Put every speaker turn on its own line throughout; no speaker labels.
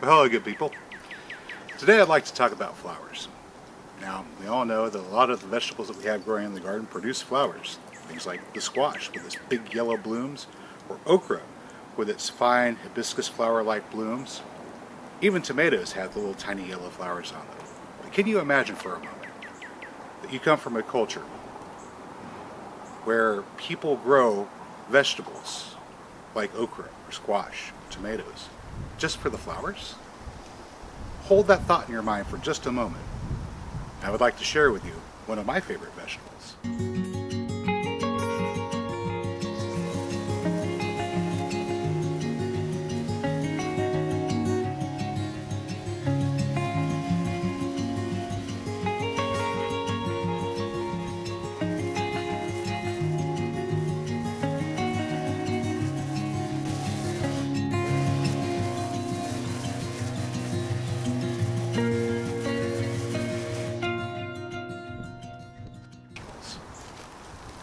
Well, hello, good people. Today I'd like to talk about flowers. Now, we all know that a lot of the vegetables that we have growing in the garden produce flowers. Things like the squash with its big yellow blooms, or okra with its fine hibiscus flower-like blooms. Even tomatoes have the little tiny yellow flowers on them. But can you imagine for a moment that you come from a culture where people grow vegetables like okra or squash, tomatoes, just for the flowers? Hold that thought in your mind for just a moment. I would like to share with you one of my favorite vegetables.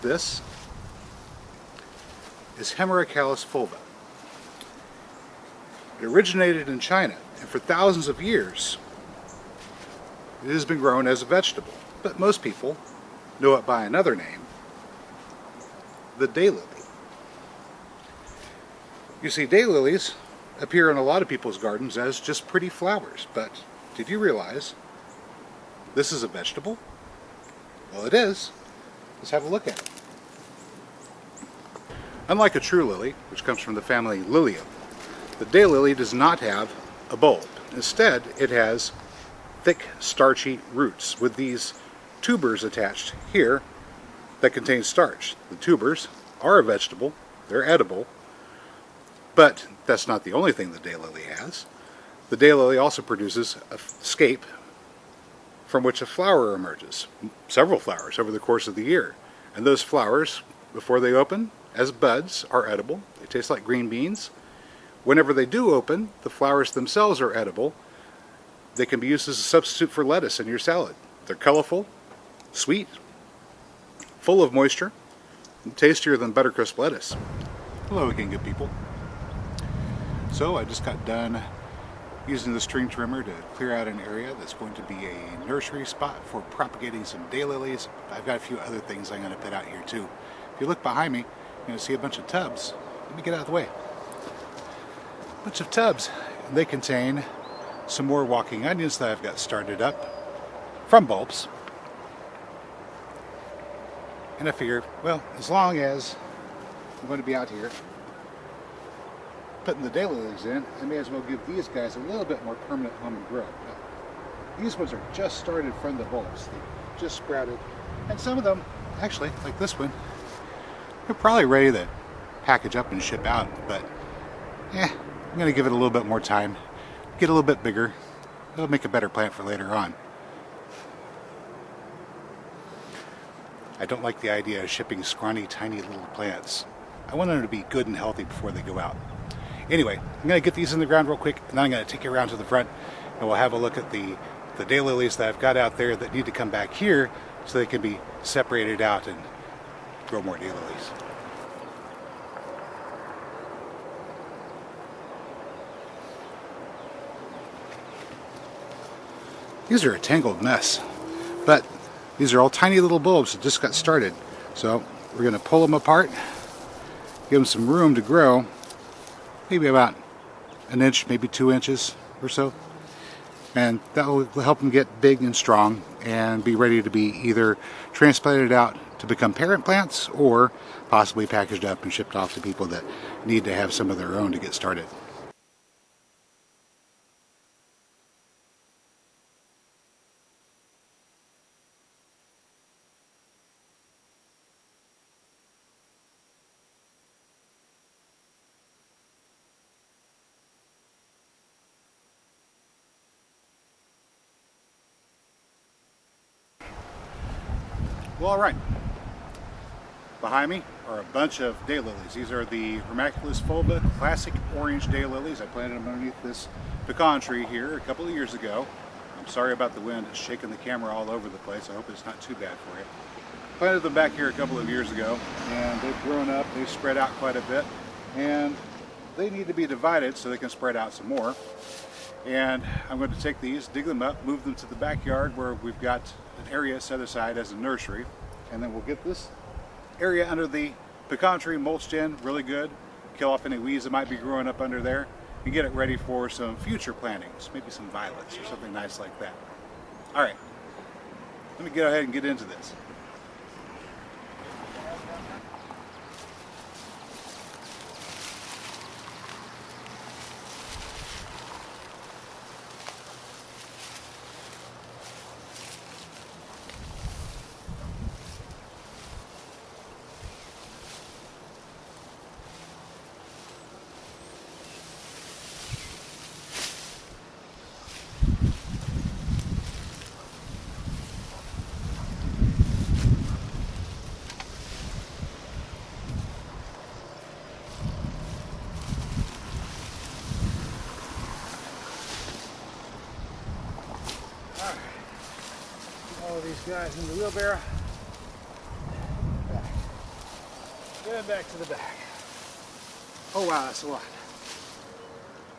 This is Hemerocallis fulva. It originated in China, and for thousands of years it has been grown as a vegetable, but most people know it by another name, the daylily. You see, daylilies appear in a lot of people's gardens as just pretty flowers, but did you realize this is a vegetable? Well, it is. Let's have a look at it. Unlike a true lily, which comes from the family Lilium, the daylily does not have a bulb. Instead, it has thick, starchy roots with these tubers attached here that contain starch. The tubers are a vegetable, they're edible, but that's not the only thing the daylily has. The daylily also produces a scape from which a flower emerges, several flowers over the course of the year. And those flowers, before they open, as buds, are edible. They taste like green beans. Whenever they do open, the flowers themselves are edible. They can be used as a substitute for lettuce in your salad. They're colorful, sweet, full of moisture, and tastier than buttercrisp lettuce. Hello again, good people. So I just got done using the string trimmer to clear out an area that's going to be a nursery spot for propagating some daylilies. I've got a few other things I'm going to put out here too. If you look behind me, you're going to see a bunch of tubs. Let me get out of the way. A bunch of tubs. They contain some more walking onions that I've got started up from bulbs. And I figure, well, as long as I'm going to be out here putting the daylilies in, I may as well give these guys a little bit more permanent home and grow. These ones are just started from the bulbs. They just sprouted. And some of them, actually, like this one, they're probably ready to package up and ship out, but I'm going to give it a little bit more time, get a little bit bigger. It'll make a better plant for later on. I don't like the idea of shipping scrawny, tiny little plants. I want them to be good and healthy before they go out. Anyway, I'm going to get these in the ground real quick, and then I'm going to take you around to the front, and we'll have a look at the daylilies that I've got out there that need to come back here so they can be separated out and grow more daylilies. These are a tangled mess, but these are all tiny little bulbs that just got started. So we're going to pull them apart, give them some room to grow, maybe about an inch, maybe 2 inches or so. And that will help them get big and strong and be ready to be either transplanted out to become parent plants or possibly packaged up and shipped off to people that need to have some of their own to get started. Well, all right. Behind me are a bunch of daylilies. These are the Permaculture fulva classic orange daylilies. I planted them underneath this pecan tree here a couple of years ago. I'm sorry about the wind. It's shaking the camera all over the place. I hope it's not too bad for you. Planted them back here a couple of years ago, and they've grown up. They've spread out quite a bit, and they need to be divided so they can spread out some more. And I'm going to take these, dig them up, move them to the backyard where we've got an area set aside as a nursery. And then we'll get this area under the pecan tree mulched in really good, kill off any weeds that might be growing up under there, and get it ready for some future plantings, maybe some violets or something nice like that. All right, let me go ahead and get into this. All these guys in the wheelbarrow. Back. Going back to the back. Oh wow, that's a lot.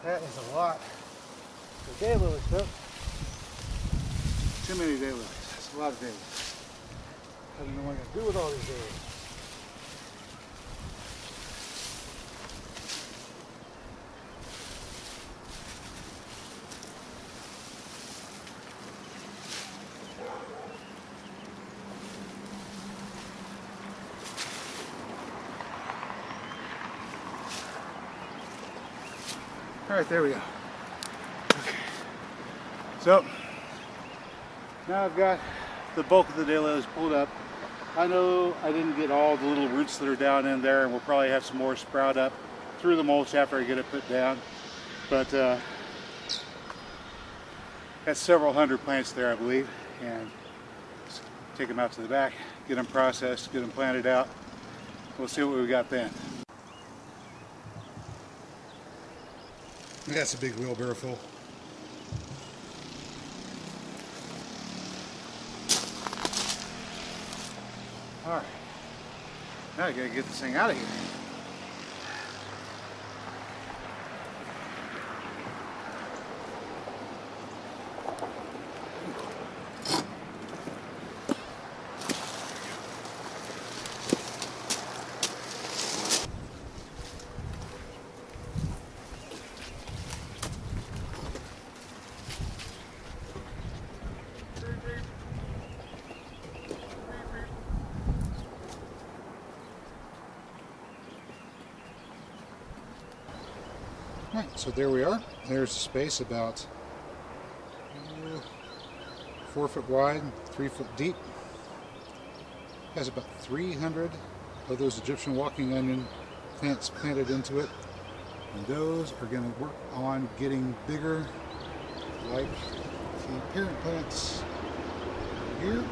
That is a lot. The daylilies, folks. Too many daylilies. That's a lot of daylilies. I don't know what I'm going to do with all these daylilies. All right, there we go. Okay. So now I've got the bulk of the daylilies pulled up. I know I didn't get all the little roots that are down in there, and we'll probably have some more sprout up through the mulch after I get it put down. But got several hundred plants there, I believe, and take them out to the back, get them processed, get them planted out. We'll see what we got then. That's a big wheelbarrow full. All right, now I gotta get this thing out of here. Alright, so there we are. There's the space about 4 foot wide, 3 foot deep. Has about 300 of those Egyptian walking onion plants planted into it. And those are going to work on getting bigger, like the parent plants here.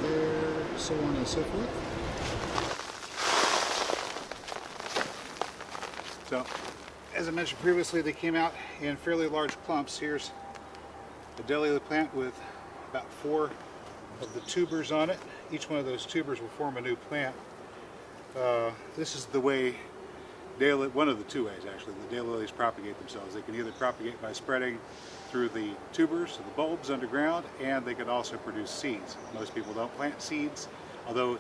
There, so on and so forth. So, as I mentioned previously, they came out in fairly large clumps. Here's a daylily plant with about 4 of the tubers on it. Each one of those tubers will form a new plant. This is the way one of the 2 ways actually, the daylilies propagate themselves. They can either propagate by spreading through the tubers, the bulbs underground, and they can also produce seeds. Most people don't plant seeds, although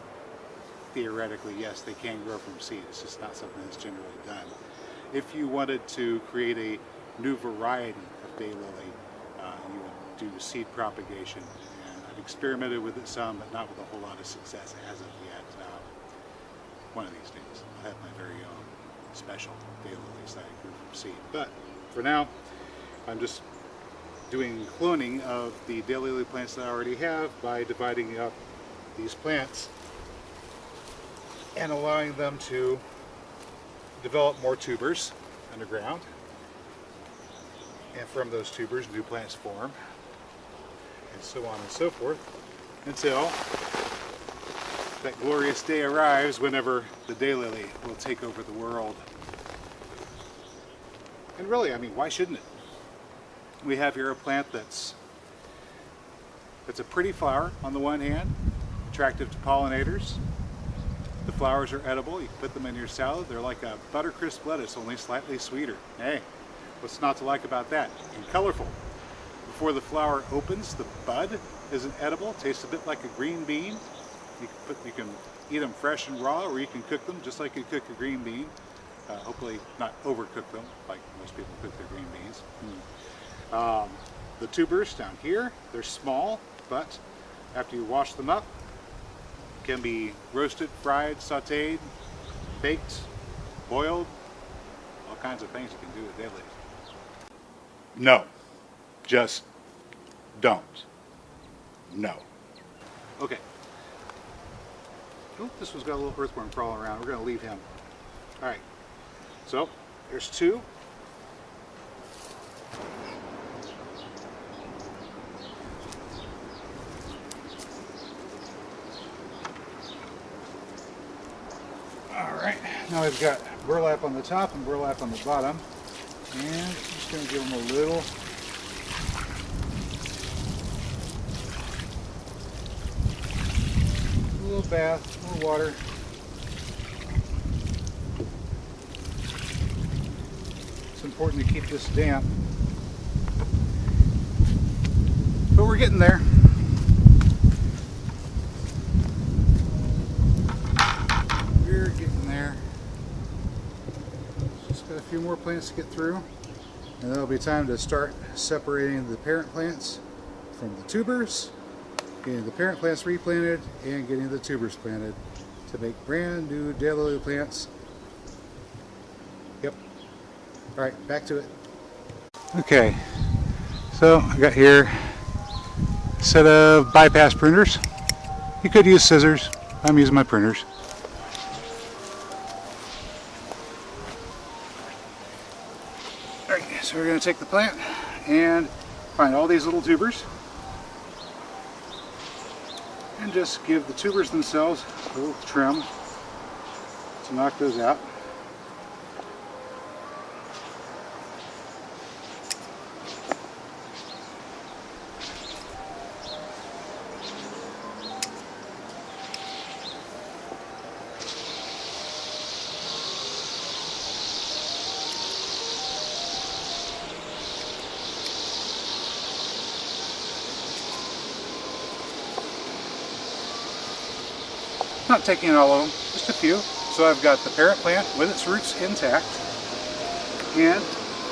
theoretically, yes, they can grow from seed. It's just not something that's generally done. If you wanted to create a new variety of daylily, you would do seed propagation. And I've experimented with it some, but not with a whole lot of success as of yet. One of these days, I'll have my very own special daylilies that I grew from seed. But for now, I'm just doing cloning of the daylily plants that I already have by dividing up these plants and allowing them to develop more tubers underground, and from those tubers new plants form, and so on and so forth, until that glorious day arrives whenever the daylily will take over the world. And really, I mean, why shouldn't it? We have here a plant that's a pretty flower on the one hand, attractive to pollinators, The flowers are edible. You can put them in your salad. They're like a buttercrisp lettuce, only slightly sweeter. Hey, what's not to like about that? And colorful. Before the flower opens, the bud isn't edible. It tastes a bit like a green bean. You can eat them fresh and raw, or you can cook them just like you cook a green bean. Hopefully not overcook them like most people cook their green beans. The tubers down here, they're small, but after you wash them up, can be roasted, fried, sauteed, baked, boiled, all kinds of things you can do with dead leaves. No, just don't. No. Okay. Oh, this one's got a little earthworm crawling around. We're going to leave him. All right. So there's two. Alright, now I've got burlap on the top and burlap on the bottom, and I'm just going to give them a little bath, a little water. It's important to keep this damp, but we're getting there. Got a few more plants to get through, and there'll be time to start separating the parent plants from the tubers, getting the parent plants replanted, and getting the tubers planted to make brand new daylily plants. Yep. Alright, back to it. Okay, so I got here a set of bypass pruners. You could use scissors. I'm using my pruners. So we're going to take the plant and find all these little tubers and just give the tubers themselves a little trim to knock those out. Not taking all of them, just a few. So I've got the parent plant with its roots intact, and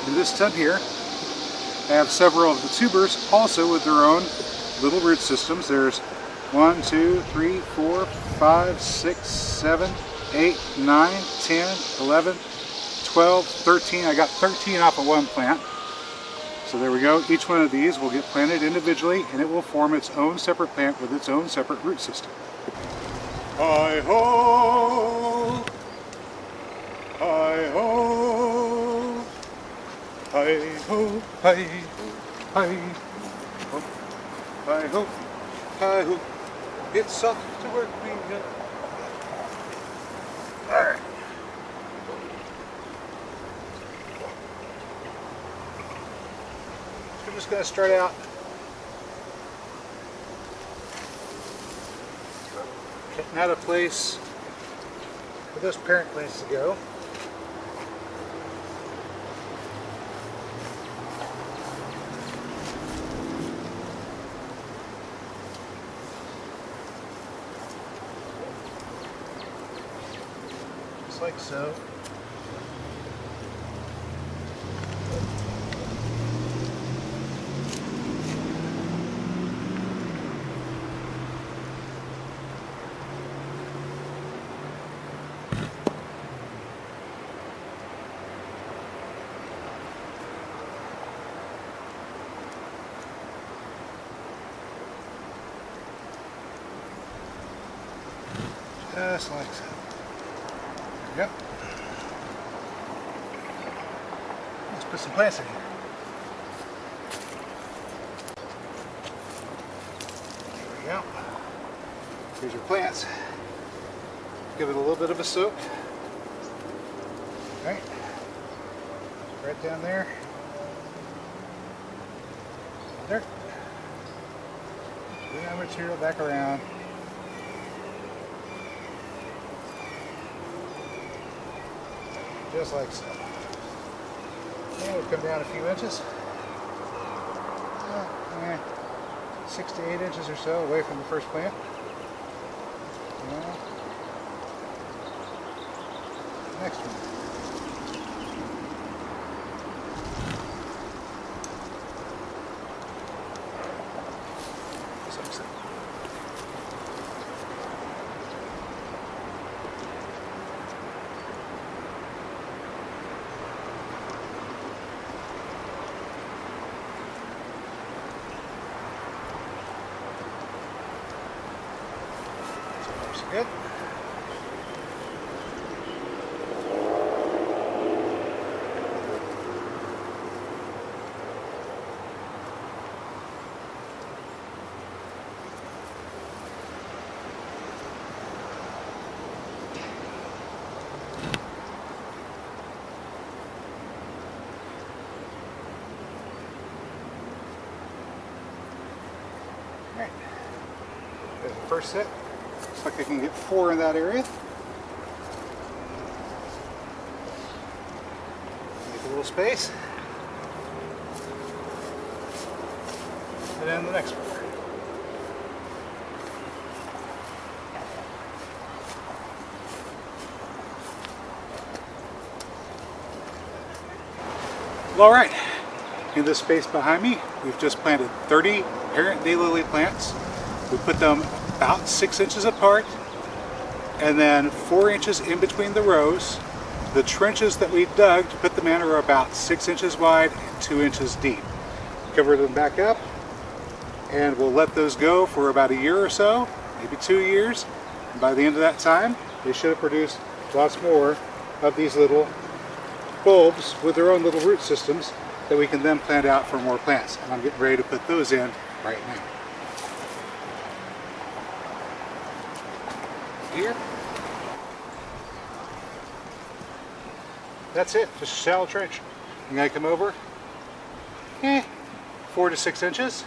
in this tub here I have several of the tubers also with their own little root systems. There's 1, 2, 3, 4, 5, 6, 7, 8, 9, 10, 11, 12, 13. I got 13 off of one plant. So there we go. Each one of these will get planted individually, and it will form its own separate plant with its own separate root system. Hi-ho, hi-ho, hi-ho, hi-ho, hi-ho, hi-ho, hi-ho. It's off to work we go. Alright. So we're just going to start out getting out of place for those parent plants to go. Just like so. Just like so. There we go. Let's put some plants in here. There we go. Here's your plants. Give it a little bit of a soak. Right. Right down there. There. Bring that material back around. just like so. And we'll come down a few inches. 6 to 8 inches or so away from the first plant. Next one. Good. All right. There's the first set. Looks like I can get 4 in that area. Make a little space. And then the next one. Well, all right. In this space behind me, we've just planted 30 parent daylily plants. We put them about 6 inches apart and then 4 inches in between the rows. The trenches that we dug to put them in are about 6 inches wide and 2 inches deep. Cover them back up and we'll let those go for about a year or so, maybe 2 years. And by the end of that time, they should have produced lots more of these little bulbs with their own little root systems that we can then plant out for more plants. And I'm getting ready to put those in right now. Here. That's it, just a shallow trench. I'm going to come over, 4 to 6 inches.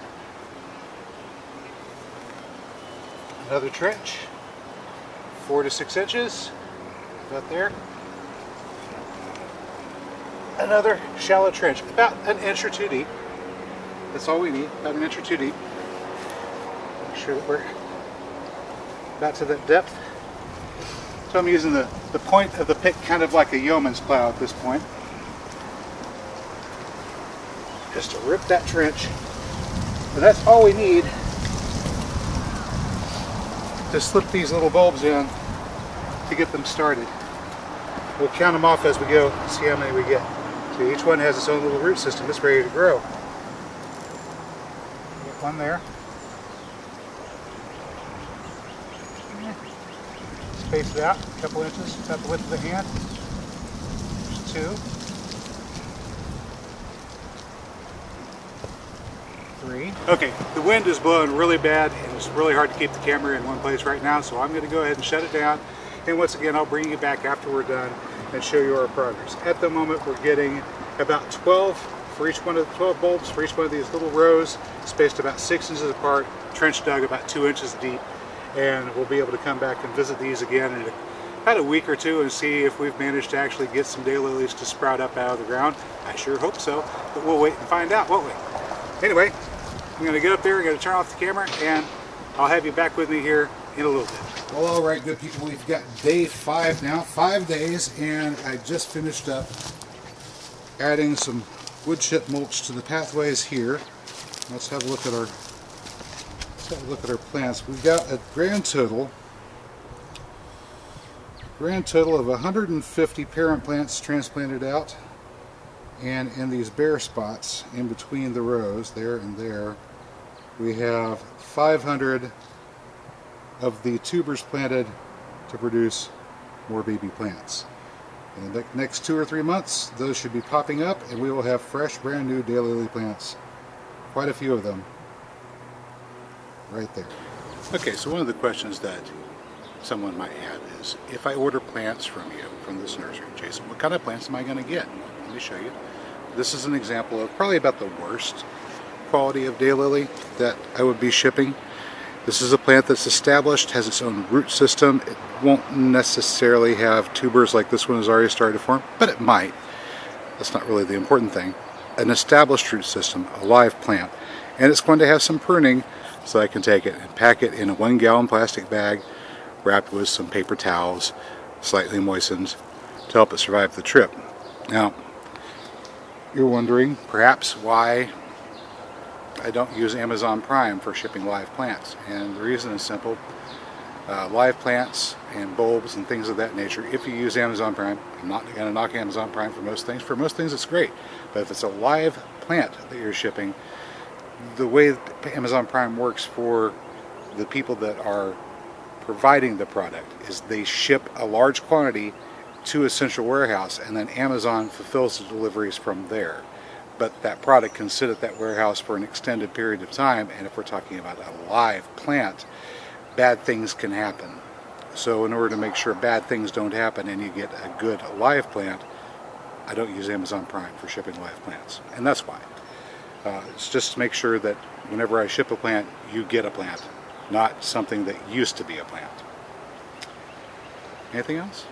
Another trench, 4 to 6 inches, about there. Another shallow trench, about an inch or 2 deep. That's all we need, about an inch or 2 deep. Make sure that we're about to that depth. So I'm using the point of the pick kind of like a yeoman's plow at this point. Just to rip that trench. And that's all we need to slip these little bulbs in to get them started. We'll count them off as we go, see how many we get. So each one has its own little root system. It's ready to grow. Get one there. Space it out a couple inches, about the width of the hand. There's 2. 3. Okay, the wind is blowing really bad and it's really hard to keep the camera in one place right now, so I'm going to go ahead and shut it down. And once again, I'll bring you back after we're done and show you our progress. At the moment, we're getting about 12 for each one of the 12 bulbs for each one of these little rows, spaced about 6 inches apart, trench dug about 2 inches deep. And we'll be able to come back and visit these again in about a week or 2 and see if we've managed to actually get some daylilies to sprout up out of the ground. I sure hope so, but we'll wait and find out, won't we? Anyway, I'm going to get up there, I'm going to turn off the camera, and I'll have you back with me here in a little bit. Well, all right, good people, we've got day 5 now, 5 days, and I just finished up adding some wood chip mulch to the pathways here. Let's have a look at our plants. We've got a grand total of 150 parent plants transplanted out, and in these bare spots in between the rows, there and there, we have 500 of the tubers planted to produce more baby plants. In the next 2 or 3 months, those should be popping up and we will have fresh, brand new daylily plants, quite a few of them, right there. Okay, so one of the questions that someone might have is, if I order plants from you, from this nursery, Jason, what kind of plants am I going to get? Let me show you. This is an example of probably about the worst quality of daylily that I would be shipping. This is a plant that's established, has its own root system. It won't necessarily have tubers like this one has already started to form, but it might. That's not really the important thing. An established root system, a live plant, and it's going to have some pruning, so I can take it and pack it in a 1-gallon plastic bag wrapped with some paper towels, slightly moistened, to help it survive the trip. Now, you're wondering perhaps why I don't use Amazon Prime for shipping live plants, and the reason is simple. Live plants and bulbs and things of that nature, if you use Amazon Prime, I'm not going to knock Amazon Prime for most things. For most things it's great, but if it's a live plant that you're shipping, the way Amazon Prime works for the people that are providing the product is they ship a large quantity to a central warehouse, and then Amazon fulfills the deliveries from there. But that product can sit at that warehouse for an extended period of time, and if we're talking about a live plant, bad things can happen. So in order to make sure bad things don't happen and you get a good live plant, I don't use Amazon Prime for shipping live plants, and that's why. It's just to make sure that whenever I ship a plant, you get a plant, not something that used to be a plant. Anything else?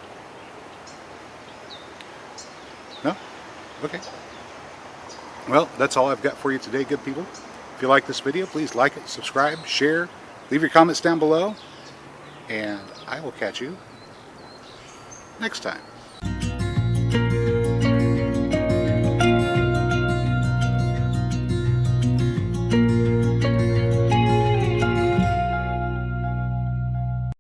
No? Okay. Well, that's all I've got for you today, good people. If you like this video, please like it, subscribe, share, leave your comments down below, and I will catch you next time.